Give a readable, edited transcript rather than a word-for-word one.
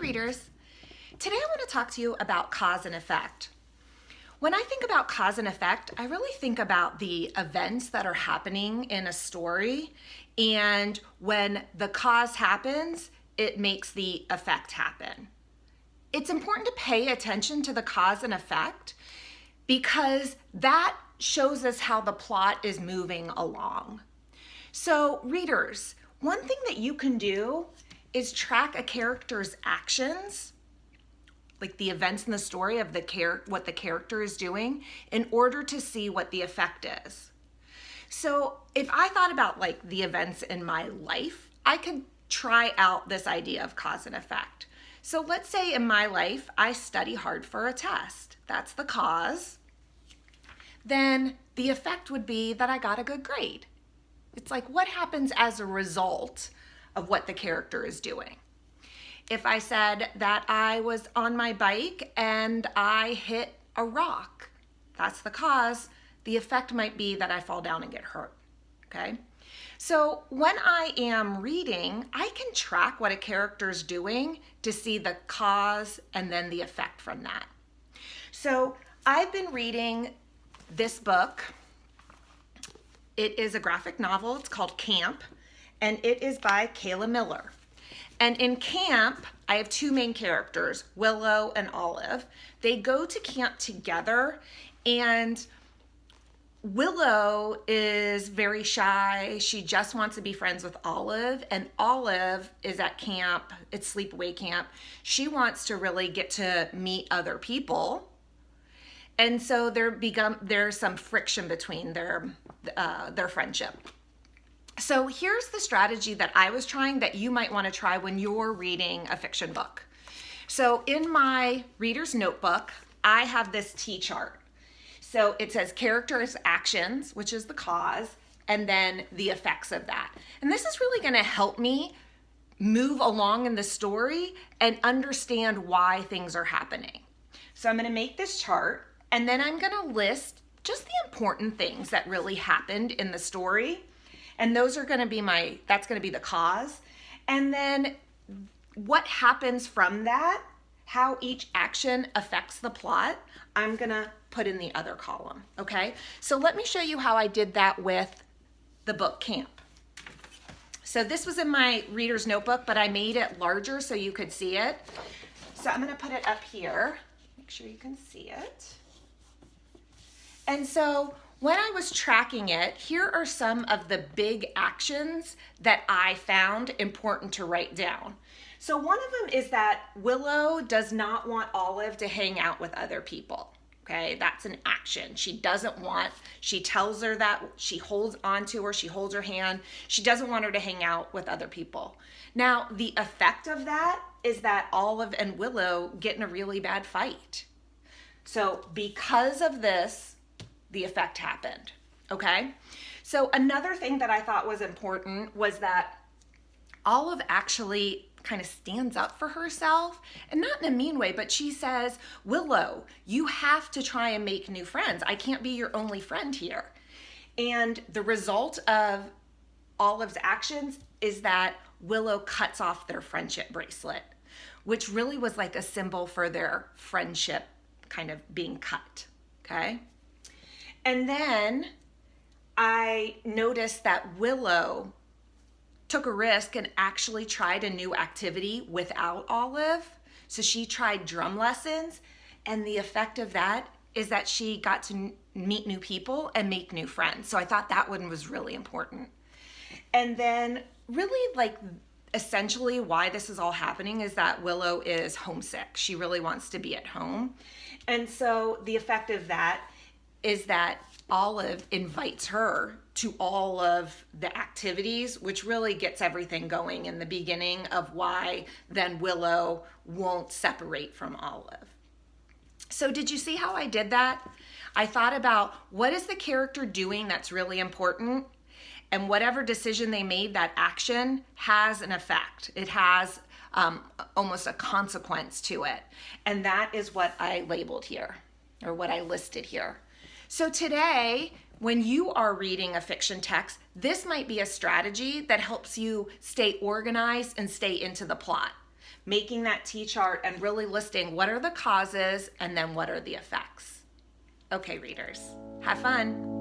readers. Today I want to talk to you about cause and effect. When I think about cause and effect, I really think about the events that are happening in a story, and when the cause happens, it makes the effect happen. It's important to pay attention to the cause and effect because that shows us how the plot is moving along. So readers, one thing that you can do is track a character's actions, like the events in the story of what the character is doing, in order to see what the effect is. So if I thought about like the events in my life, I could try out this idea of cause and effect. So let's say in my life, I study hard for a test. That's the cause. Then the effect would be that I got a good grade. It's like what happens as a result of what the character is doing. If I said that I was on my bike and I hit a rock, that's the cause. The effect might be that I fall down and get hurt, okay? So when I am reading, I can track what a character is doing to see the cause and then the effect from that. So I've been reading this book. It is a graphic novel. It's called Camp, and it is by Kayla Miller. And in Camp, I have two main characters, Willow and Olive. They go to camp together, and Willow is very shy. She just wants to be friends with Olive, and Olive is at camp. It's sleepaway camp. She wants to really get to meet other people. And so there's some friction between their friendship. So here's the strategy that I was trying that you might want to try when you're reading a fiction book. So in my reader's notebook, I have this T-chart. So it says characters' actions, which is the cause, and then the effects of that. And this is really going to help me move along in the story and understand why things are happening. So I'm going to make this chart, and then I'm going to list just the important things that really happened in the story. And those are going to be that's going to be the cause. And then what happens from that, how each action affects the plot, I'm going to put in the other column, okay? So let me show you how I did that with the book Camp. So this was in my reader's notebook, but I made it larger so you could see it. So I'm going to put it up here. Make sure you can see it. And so when I was tracking it, here are some of the big actions that I found important to write down. So one of them is that Willow does not want Olive to hang out with other people. Okay, that's an action. She tells her that, she holds on to her, she holds her hand. She doesn't want her to hang out with other people. Now, the effect of that is that Olive and Willow get in a really bad fight. So because of this, the effect happened, okay? So another thing that I thought was important was that Olive actually kind of stands up for herself, and not in a mean way, but she says, Willow, you have to try and make new friends. I can't be your only friend here. And the result of Olive's actions is that Willow cuts off their friendship bracelet, which really was like a symbol for their friendship kind of being cut, okay? And then I noticed that Willow took a risk and actually tried a new activity without Olive. So she tried drum lessons, and the effect of that is that she got to meet new people and make new friends. So I thought that one was really important. And then really like essentially why this is all happening is that Willow is homesick. She really wants to be at home. And so the effect of that is that Olive invites her to all of the activities, which really gets everything going in the beginning of why then Willow won't separate from Olive. So did you see how I did that? I thought about what is the character doing that's really important, and whatever decision they made, that action has an effect. It has almost a consequence to it. And that is what I labeled here, or what I listed here. So today, when you are reading a fiction text, this might be a strategy that helps you stay organized and stay into the plot. making that T-chart and really listing what are the causes and then what are the effects. Okay, readers, have fun.